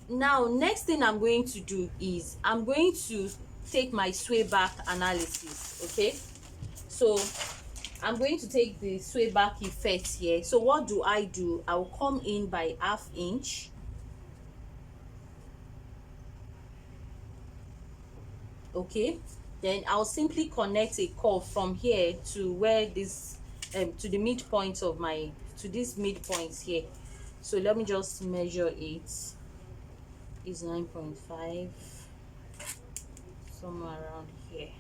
Now next thing I'm going to do is I'm going to take my sway back analysis. Okay, so I'm going to take the sway back effect here. So what do? I'll come in by ½ inch. Okay, then I'll simply connect a curve from here to where this to the midpoint of my, to this midpoint here. So let me just measure it. Is 9.5, somewhere around here.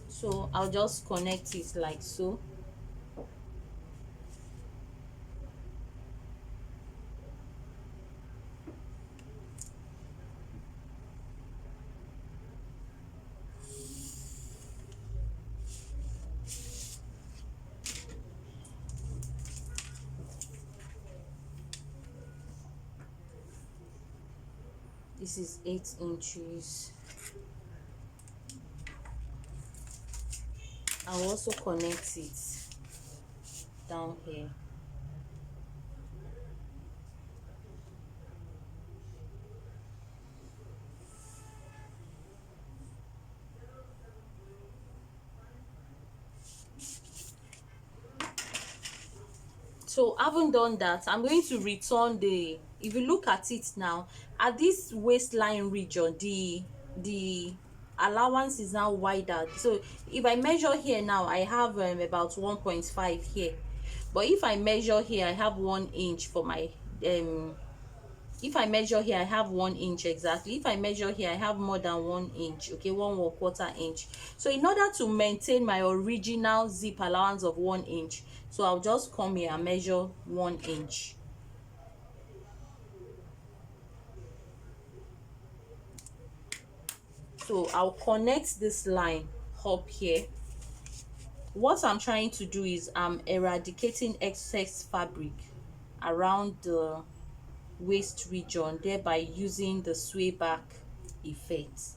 So I'll just connect it like so. This is 8 inches. I'll also connect it down here. So having done that, I'm going to return the, if you look at it now, at this waistline region, the allowance is now wider. So if I measure here now, I have about 1.5 here, but if I measure here, I have 1 inch for my if I measure here, I have 1 inch exactly. If I measure here, I have more than 1 inch. Okay, 1¼ inch. So in order to maintain my original zip allowance of 1 inch, so I'll just come here and measure 1 inch. So I'll connect this line up here. What I'm trying to do is I'm eradicating excess fabric around the waist region, thereby using the sway back effect.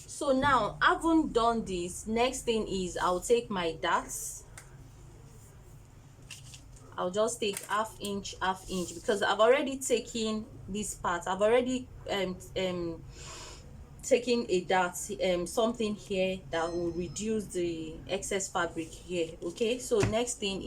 So now, having done this, next thing is I'll take my darts. I'll just take ½ inch, because I've already taken this part. I've already taken a dart, something here that will reduce the excess fabric here. Okay, so next thing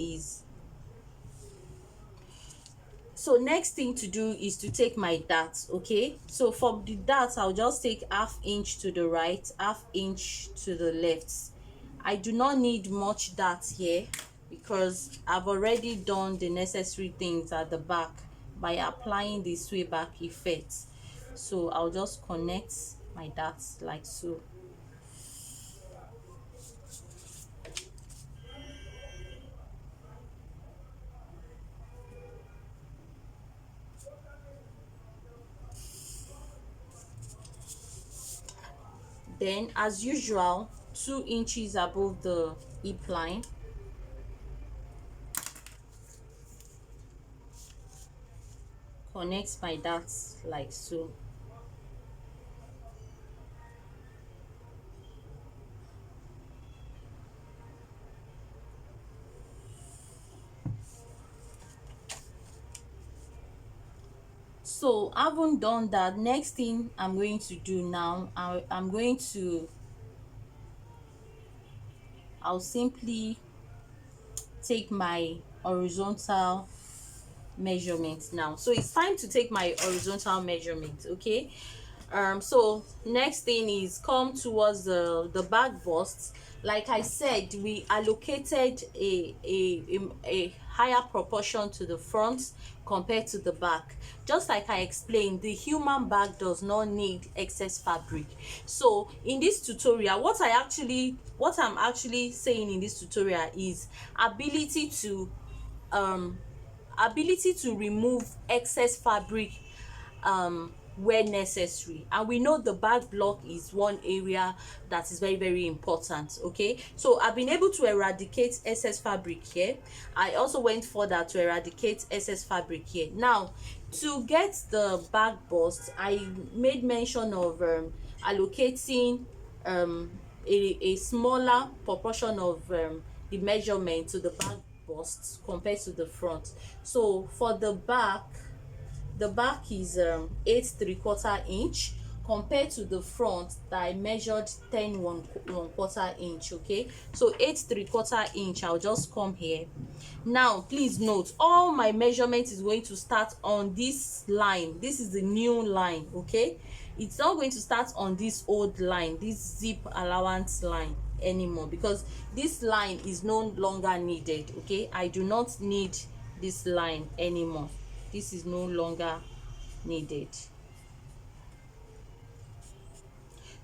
to do is to take my dart. Okay, so for the dart, I'll just take ½ inch to the right, ½ inch to the left. I do not need much dart here because I've already done the necessary things at the back by applying the sway back effect. So I'll just connect my darts like so. Then as usual, 2 inches above the hip line, connect my darts like so. So having done that, next thing I'm going to do now, I'll simply take my horizontal measurement now. So it's time to take my horizontal measurement. Okay, so next thing is come towards the back bust. Like I said, we allocated a higher proportion to the front compared to the back. Just like I explained, the human back does not need excess fabric. So in this tutorial, what I'm actually saying in this tutorial is ability to um remove excess fabric where necessary. And we know the back block is one area that is very, very important. Okay, so I've been able to eradicate excess fabric here. I also went further to eradicate excess fabric here. Now, to get the back bust, I made mention of allocating a smaller proportion of the measurement to the back bust compared to the front. So for the back is 8 3/4 inch compared to the front that I measured 10 1/4 inch. Okay, so 8 3/4 inch. I'll just come here. Now please note, all my measurement is going to start on this line. This is the new line. Okay, it's not going to start on this old line, this zip allowance line anymore, because this line is no longer needed. Okay, I do not need this line anymore. This is no longer needed.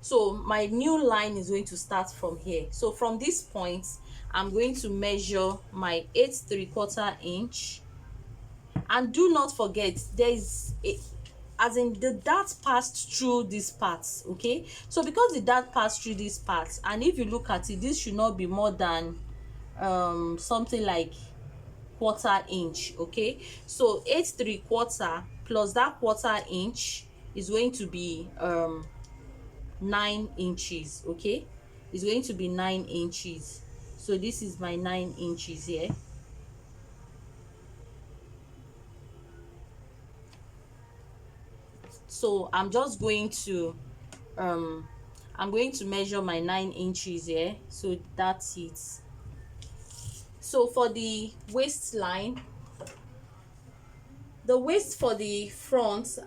So my new line is going to start from here. So from this point, I'm going to measure my 8 3/4 inch. And do not forget, there is a, as in the dart passed through these parts. Okay, so because the dart passed through these parts, and if you look at it, this should not be more than something like 1/4 inch. Okay, so 8 3/4 plus that 1/4 inch is going to be 9 inches. Okay, it's going to be 9 inches. So this is my 9 inches here. So I'm just going to measure my 9 inches here. So that's it. So for the waistline, the waist for the front,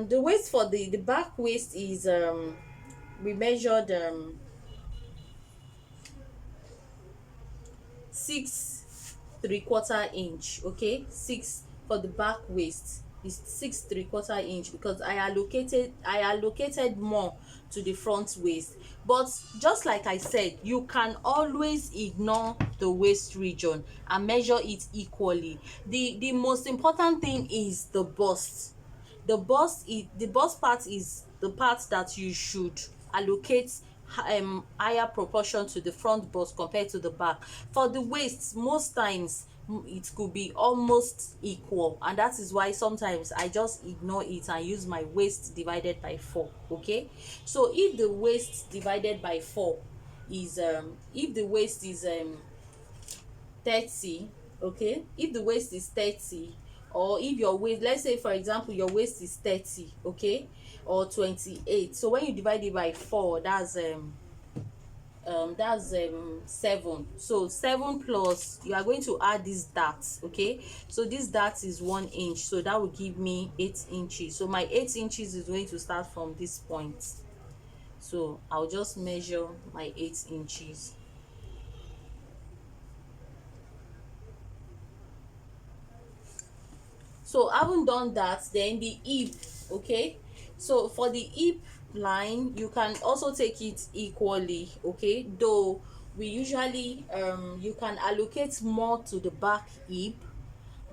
the waist for the back waist is we measured 6 3/4 inch. Okay, 6 for the back waist is 6 3/4 inch, because I allocated more to the front waist. But just like I said, you can always ignore the waist region and measure it equally. The most important thing is the bust. The bust part is the part that you should allocate higher proportion to the front bust compared to the back. For the waist, most times it could be almost equal, and that is why sometimes I just ignore it and use my waist divided by 4. Okay, so if the waist divided by 4 is if the waist is 30. Okay, if the waist is 30, or if your waist, let's say for example your waist is 30, okay, or 28, so when you divide it by 4, that's 7. So 7 plus, you are going to add this dart. Okay, so this dart is 1 inch, so that will give me 8 inches. So my 8 inches is going to start from this point. So I'll just measure my 8 inches. So having done that, then the hip. Okay, so for the hip line, you can also take it equally. Okay, though we usually you can allocate more to the back hip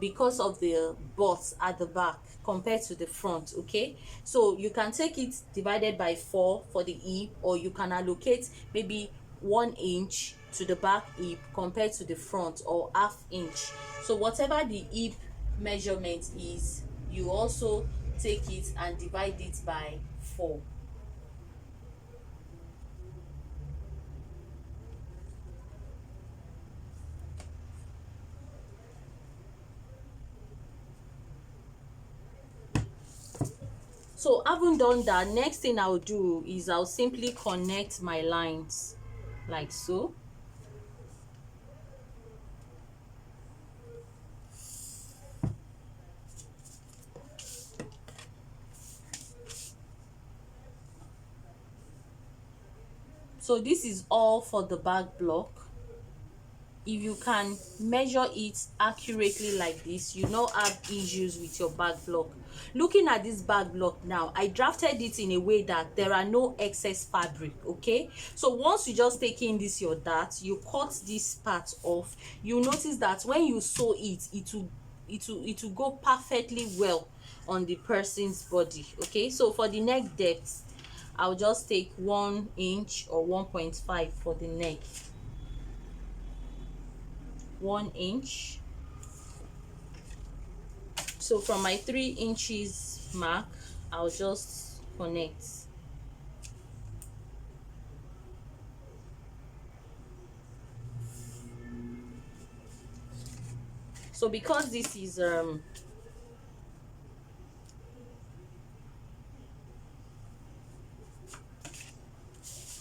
because of the butt at the back compared to the front. Okay, so you can take it divided by 4 for the hip, or you can allocate maybe 1 inch to the back hip compared to the front, or half inch. So whatever the hip measurement is, you also take it and divide it by 4. So having done that, next thing I'll do is I'll simply connect my lines like so. So this is all for the back block. if you can measure it accurately like this, you not have issues with your back block. Looking at this back block now, I drafted it in a way that there are no excess fabric. Okay, so once you just take in this your dart, you cut this part off, you notice that when you sew it, it will go perfectly well on the person's body. Okay, so for the neck depth, I'll just take 1 inch or 1.5 for the neck. 1 inch. So from my 3 inches mark, I'll just connect. So because this is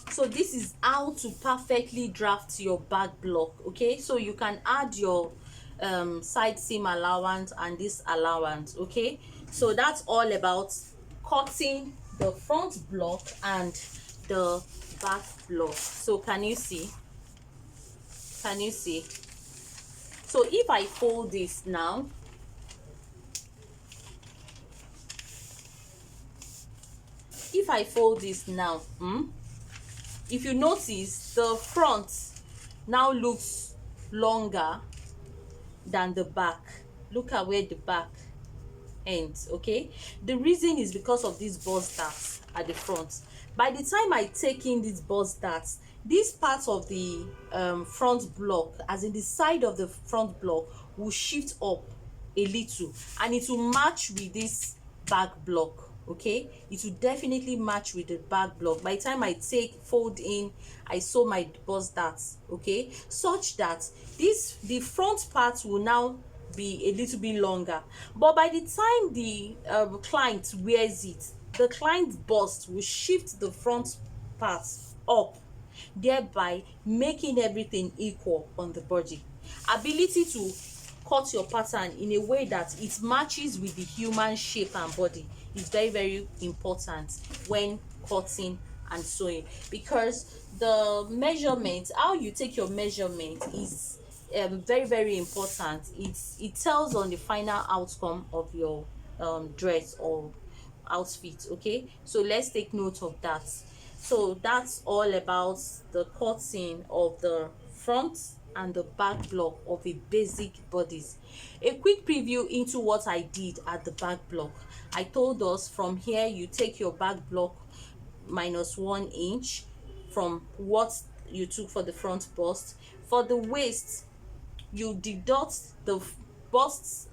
so this is how to perfectly draft your back block. Okay, so you can add your side seam allowance and this allowance. Okay, so that's all about cutting the front block and the back block. So can you see, so if I fold this now, if you notice, the front now looks longer than the back. Look at where the back ends. Okay, the reason is because of these bust darts at the front. By the time I take in these bust darts, this part of the front block, as in the side of the front block, will shift up a little, and it will match with this back block. Okay, it will definitely match with the back block. By the time I fold in, I sew my bust darts. Okay, such that the front part will now be a little bit longer, but by the time the client wears it, the client bust will shift the front part up, thereby making everything equal on the body. Ability to cut your pattern in a way that it matches with the human shape and body is very, very important when cutting and sewing, because the measurement, how you take your measurement, is very, very important. It tells on the final outcome of your dress or outfit. Okay, so let's take note of that. So that's all about the cutting of the front and the back block of a basic bodies. A quick preview into what I did at the back block. I told us from here you take your back block minus 1 inch from what you took for the front bust. For the waist, you deduct the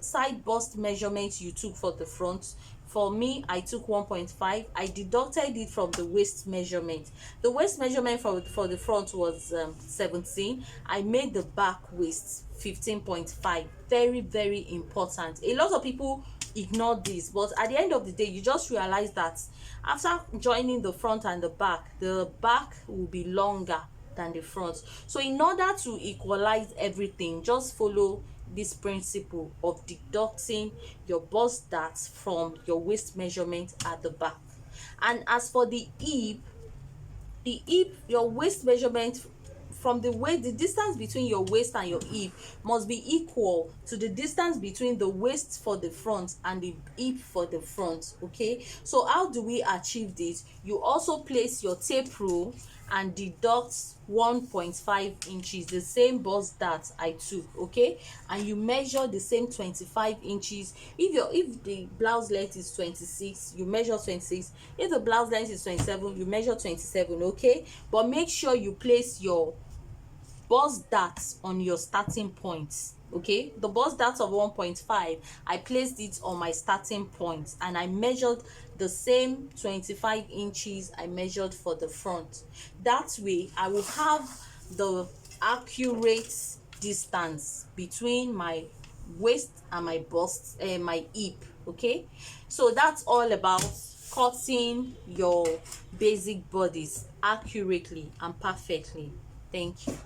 side bust measurement you took for the front. For me, I took 1.5. I deducted it from the waist measurement. The waist measurement for the front was 17. I made the back waist 15.5. Very, very important. A lot of people ignore this, but at the end of the day, you just realize that after joining the front and the back will be longer than the front. So in order to equalize everything, just follow this principle of deducting your bust darts from your waist measurement at the back. And as for the hip, your waist measurement from the waist, the distance between your waist and your hip must be equal to the distance between the waist for the front and the hip for the front. Okay, so how do we achieve this? You also place your tape rule and deduct 1.5 inches, the same bust dart I took. Okay, and you measure the same 25 inches. If the blouse length is 26, you measure 26. If the blouse length is 27, you measure 27. Okay, but make sure you place your bust darts on your starting point. Okay, the bust darts of 1.5, I placed it on my starting point, and I measured the same 25 inches I measured for the front. That way I will have the accurate distance between my waist and my bust and my hip. Okay, so that's all about cutting your basic bodies accurately and perfectly. Thank you.